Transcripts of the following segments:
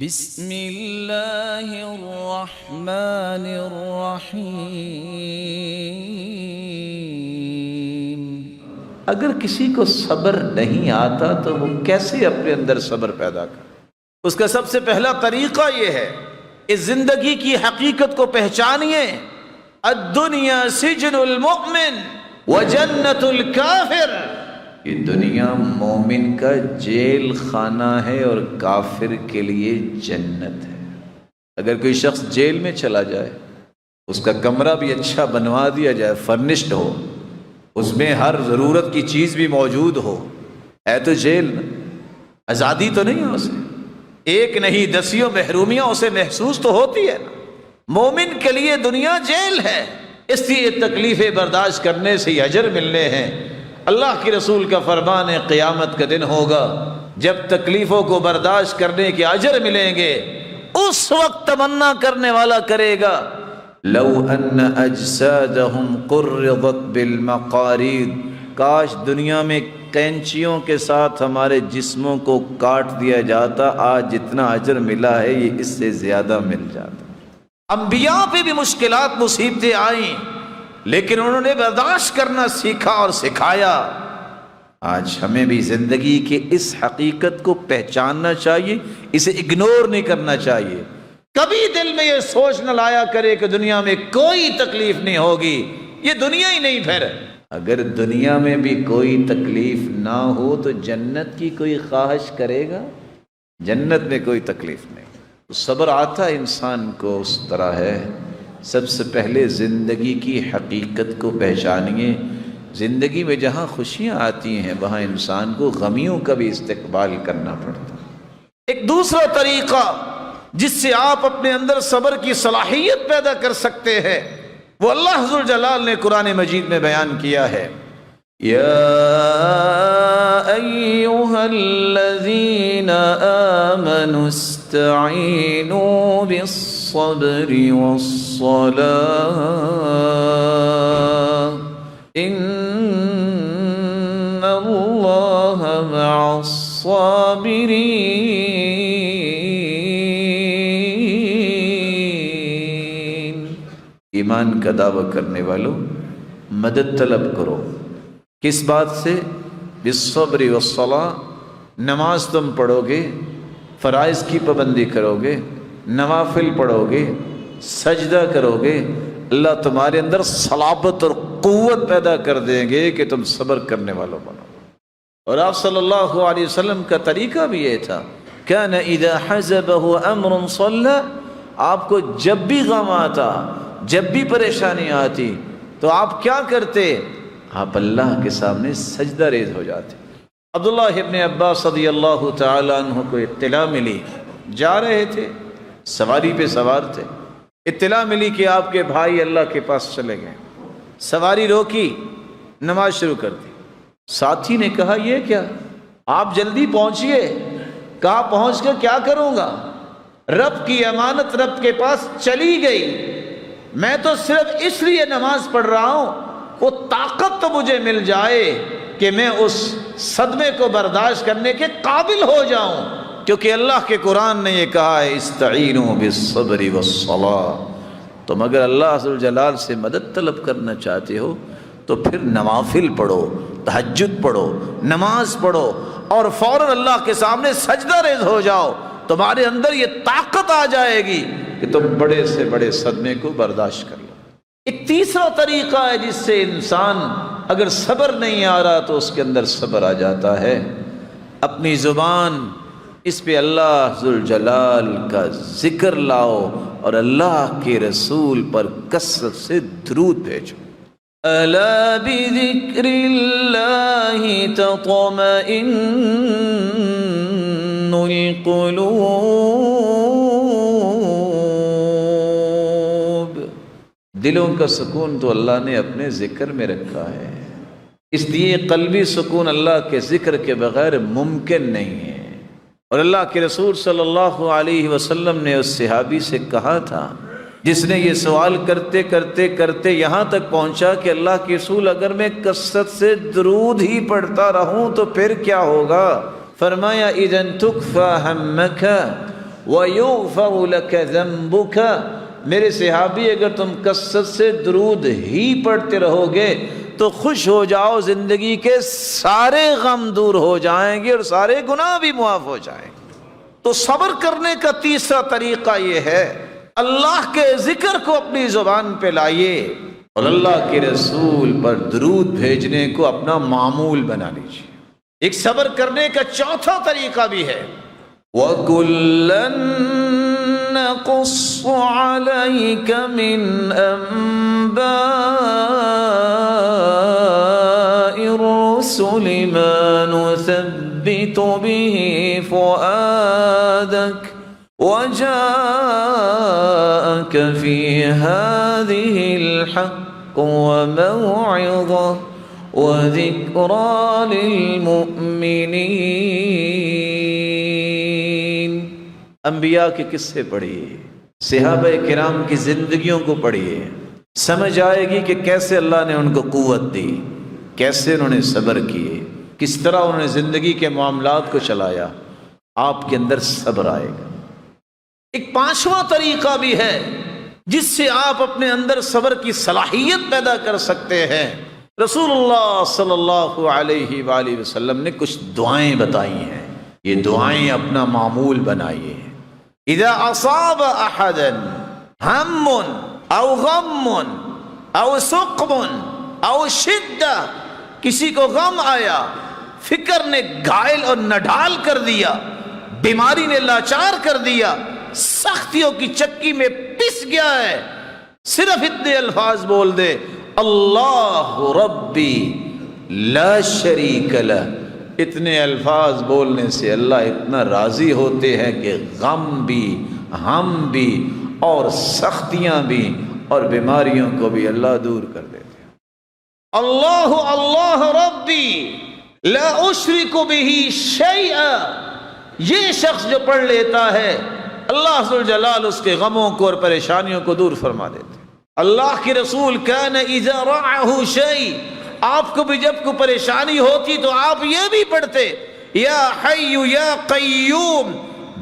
بسم اللہ الرحمن الرحیم۔ اگر کسی کو صبر نہیں آتا تو وہ کیسے اپنے اندر صبر پیدا کرے؟ اس کا سب سے پہلا طریقہ یہ ہے، اس زندگی کی حقیقت کو پہچانیے۔ الدنیا سجن المؤمن وجنت الکافر۔ یہ دنیا مومن کا جیل خانہ ہے اور کافر کے لیے جنت ہے۔ اگر کوئی شخص جیل میں چلا جائے، اس کا کمرہ بھی اچھا بنوا دیا جائے، فرنشڈ ہو، اس میں ہر ضرورت کی چیز بھی موجود ہو، ہے تو جیل نا، آزادی تو نہیں ہے اسے، ایک نہیں دسیوں محرومیاں اسے محسوس تو ہوتی ہے نا۔ مومن کے لیے دنیا جیل ہے، اس لیے تکلیفیں برداشت کرنے سے ہی اجر ملنے ہیں۔ اللہ کے رسول کا فرمان ہے، قیامت کا دن ہوگا جب تکلیفوں کو برداشت کرنے کے اجر ملیں گے، اس وقت تمنا کرنے والا کرے گا لو ان اجسادہم قرضت بالمقارید، کاش دنیا میں کینچیوں کے ساتھ ہمارے جسموں کو کاٹ دیا جاتا، آج جتنا اجر ملا ہے یہ اس سے زیادہ مل جاتا۔ انبیاء پہ بھی مشکلات مصیبتیں آئیں، لیکن انہوں نے برداشت کرنا سیکھا اور سکھایا۔ آج ہمیں بھی زندگی کے اس حقیقت کو پہچاننا چاہیے، اسے اگنور نہیں کرنا چاہیے۔ کبھی دل میں یہ سوچ نہ لایا کرے کہ دنیا میں کوئی تکلیف نہیں ہوگی، یہ دنیا ہی نہیں پھر۔ اگر دنیا میں بھی کوئی تکلیف نہ ہو تو جنت کی کوئی خواہش کرے گا؟ جنت میں کوئی تکلیف نہیں۔ صبر آتا انسان کو اس طرح ہے، سب سے پہلے زندگی کی حقیقت کو پہچانیے۔ زندگی میں جہاں خوشیاں آتی ہیں وہاں انسان کو غمیوں کا بھی استقبال کرنا پڑتا ہے۔ ایک دوسرا طریقہ جس سے آپ اپنے اندر صبر کی صلاحیت پیدا کر سکتے ہیں، وہ اللہ ذوالجلال نے قرآن مجید میں بیان کیا ہے۔ یا ایہا الذین آمنوا استعینوا بالصبر والصلاة ان اللہ مع الصابرین۔ ایمان کا دعویٰ کرنے والوں، مدد طلب کرو۔ کس بات سے؟ بالصبر والصلاة، نماز تم پڑھو گے، فرائض کی پابندی کرو گے، نوافل پڑھو گے، سجدہ کرو گے، اللہ تمہارے اندر صلابت اور قوت پیدا کر دیں گے کہ تم صبر کرنے والوں بنو۔ اور آپ صلی اللہ علیہ وسلم کا طریقہ بھی یہ تھا، كان اذا حزبه امر صلى، آپ کو جب بھی غم آتا، جب بھی پریشانی آتی تو آپ کیا کرتے؟ آپ اللہ کے سامنے سجدہ ریز ہو جاتے۔ عبداللہ ابن عباس رضی اللہ تعالیٰ عنہ کو اطلاع ملی، جا رہے تھے، سواری پہ سوار تھے، اطلاع ملی کہ آپ کے بھائی اللہ کے پاس چلے گئے۔ سواری روکی، نماز شروع کر دی۔ ساتھی نے کہا یہ کیا؟ آپ جلدی پہنچیے۔ کہا پہنچ کر کیا کروں گا؟ رب کی امانت رب کے پاس چلی گئی، میں تو صرف اس لیے نماز پڑھ رہا ہوں وہ طاقت تو مجھے مل جائے کہ میں اس صدمے کو برداشت کرنے کے قابل ہو جاؤں، کیونکہ اللہ کے قرآن نے یہ کہا ہے استعینوا بالصبر والصلاة۔ تم اگر اللہ ذوالجلال سے مدد طلب کرنا چاہتے ہو تو پھر نوافل پڑھو، تہجد پڑھو، نماز پڑھو اور فوراً اللہ کے سامنے سجدہ ریز ہو جاؤ۔ تمہارے اندر یہ طاقت آ جائے گی کہ تم بڑے سے بڑے صدمے کو برداشت کر لو۔ ایک تیسرا طریقہ ہے جس سے انسان اگر صبر نہیں آ رہا تو اس کے اندر صبر آ جاتا ہے، اپنی زبان اس پہ اللہ ذوالجلال کا ذکر لاؤ اور اللہ کے رسول پر کثرت سے درود بھیجو۔ الا بذکر اللہ تطمئن القلوب۔ دلوں کا سکون تو اللہ نے اپنے ذکر میں رکھا ہے، اس لیے قلبی سکون اللہ کے ذکر کے بغیر ممکن نہیں ہے۔ اور اللہ کے رسول صلی اللہ علیہ وسلم نے اس صحابی سے کہا تھا جس نے یہ سوال کرتے کرتے کرتے یہاں تک پہنچا کہ اللہ کے رسول اگر میں کثرت سے درود ہی پڑھتا رہوں تو پھر کیا ہوگا؟ فرمایا اذن تکفى ہمک وَيُغْفَرُ لَكَ ذَنْبُكَ، میرے صحابی اگر تم کثرت سے درود ہی پڑھتے رہو گے تو خوش ہو جاؤ، زندگی کے سارے غم دور ہو جائیں گے اور سارے گناہ بھی معاف ہو جائیں گے۔ تو صبر کرنے کا تیسرا طریقہ یہ ہے، اللہ کے ذکر کو اپنی زبان پہ لائیے اور اللہ کے رسول پر درود بھیجنے کو اپنا معمول بنا لیجیے۔ ایک صبر کرنے کا چوتھا طریقہ بھی ہے، وَكُلًّا نَقُصُّ عَلَيْكَ مِنْ أَنْبَاءِ الرُّسُلِ مَا نُثَبِّتُ بِهِ فُؤَادَكَ وَجَاءَكَ فِي هَذِهِ الْحَقُّ وَمَوْعِظَةٌ وَذِكْرَى لِلْمُؤْمِنِينَ۔ انبیاء کے قصے پڑھیے، صحابہ کرام کی زندگیوں کو پڑھیے، سمجھ آئے گی کہ کیسے اللہ نے ان کو قوت دی، کیسے انہوں نے صبر کیے، کس طرح انہوں نے زندگی کے معاملات کو چلایا، آپ کے اندر صبر آئے گا۔ ایک پانچواں طریقہ بھی ہے جس سے آپ اپنے اندر صبر کی صلاحیت پیدا کر سکتے ہیں۔ رسول اللہ صلی اللہ علیہ وآلہ وسلم نے کچھ دعائیں بتائی ہیں، یہ دعائیں اپنا معمول بنائیے۔ اذا اصاب احدا ہم او غم او سقم او شدہ، کسی کو غم آیا، فکر نے گھائل اور نڈھال کر دیا، بیماری نے لاچار کر دیا، سختیوں کی چکی میں پس گیا ہے، صرف اتنے الفاظ بول دے، اللہ ربی لا شریک لہ۔ اتنے الفاظ بولنے سے اللہ اتنا راضی ہوتے ہیں کہ غم بھی، ہم بھی اور سختیاں بھی اور بیماریوں کو بھی اللہ دور کر دیتے ہیں۔ اللہ اللہ ربی لا اشرک بہ شیئا، یہ شخص جو پڑھ لیتا ہے اللہ ذوالجلال اس کے غموں کو اور پریشانیوں کو دور فرما دیتے ہیں۔ اللہ کے رسول کان اذا رعہ شیء، آپ کو بھی جب کوئی پریشانی ہوتی تو آپ یہ بھی پڑھتے، یا حی یا قیوم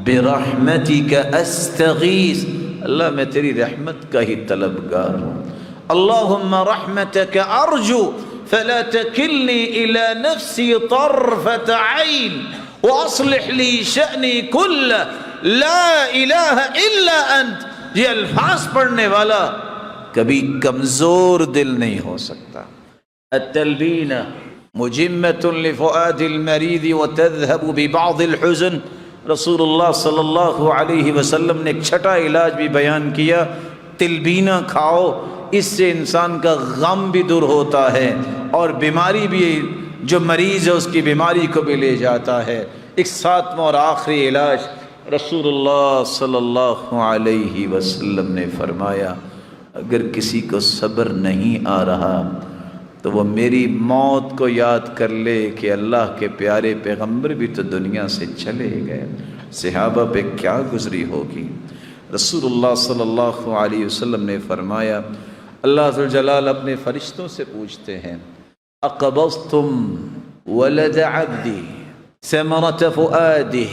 برحمتک استغیث، اللہ میں تیری رحمت کا ہی طلبگار ہوں، اللہم رحمتک ارجو فلا تکلنی الی نفسی طرفت عین واصلح لی شأنی کلہ لا الہ الا انت۔ یہ الفاظ پڑھنے والا کبھی کمزور دل نہیں ہو سکتا۔ التلبینہ مجمۃ لفؤاد المریض وتذهب ببعض الحزن، رسول اللہ صلی اللہ علیہ وسلم نے ایک چھٹا علاج بھی بیان کیا، تلبینہ کھاؤ، اس سے انسان کا غم بھی دور ہوتا ہے اور بیماری بھی، جو مریض ہے اس کی بیماری کو بھی لے جاتا ہے۔ ایک ساتواں اور آخری علاج رسول اللہ صلی اللہ علیہ وسلم نے فرمایا، اگر کسی کو صبر نہیں آ رہا تو وہ میری موت کو یاد کر لے کہ اللہ کے پیارے پیغمبر بھی تو دنیا سے چلے گئے، صحابہ پہ کیا گزری ہوگی۔ رسول اللہ صلی اللہ علیہ وسلم نے فرمایا، اللہ ذوالجلال اپنے فرشتوں سے پوچھتے ہیں، اقبضتم ولد عبدی ثمرۃ فؤادہ،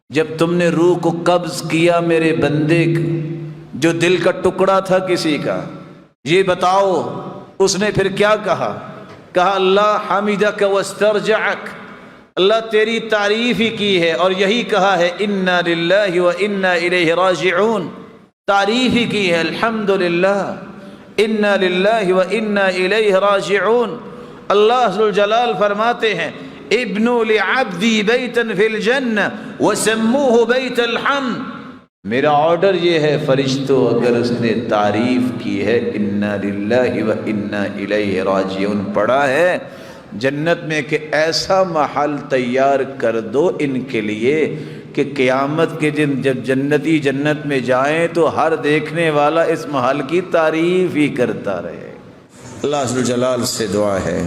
جب تم نے روح کو قبض کیا میرے بندے جو دل کا ٹکڑا تھا کسی کا، یہ بتاؤ اس نے پھر کیا کہا؟ کہا اللہ حمیدک واسترجعک، اللہ تیری تعریف ہی کی ہے اور یہی کہا ہے انا للہ و انا الیہ راجعون، تعریف ہی کی ہے الحمدللہ انا للہ و انا الیہ راجعون۔ اللہ ذوالجلال فرماتے ہیں ابنوا لعبدی بیتا فی الجنہ وسموہ بیت الحمد، میرا آرڈر یہ ہے فرشتوں اگر اس نے تعریف کی ہے انا للہ و انا الیہ راجعون پڑھا ہے جنت میں کہ ایسا محل تیار کر دو ان کے لیے کہ قیامت کے دن جب جنتی جنت میں جائیں تو ہر دیکھنے والا اس محل کی تعریف ہی کرتا رہے۔ اللہ ذوالجلال سے دعا ہے،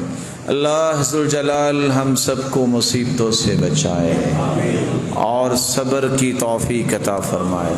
اللہ ذوالجلال ہم سب کو مصیبتوں سے بچائے اور صبر کی توفیق عطا فرمائے۔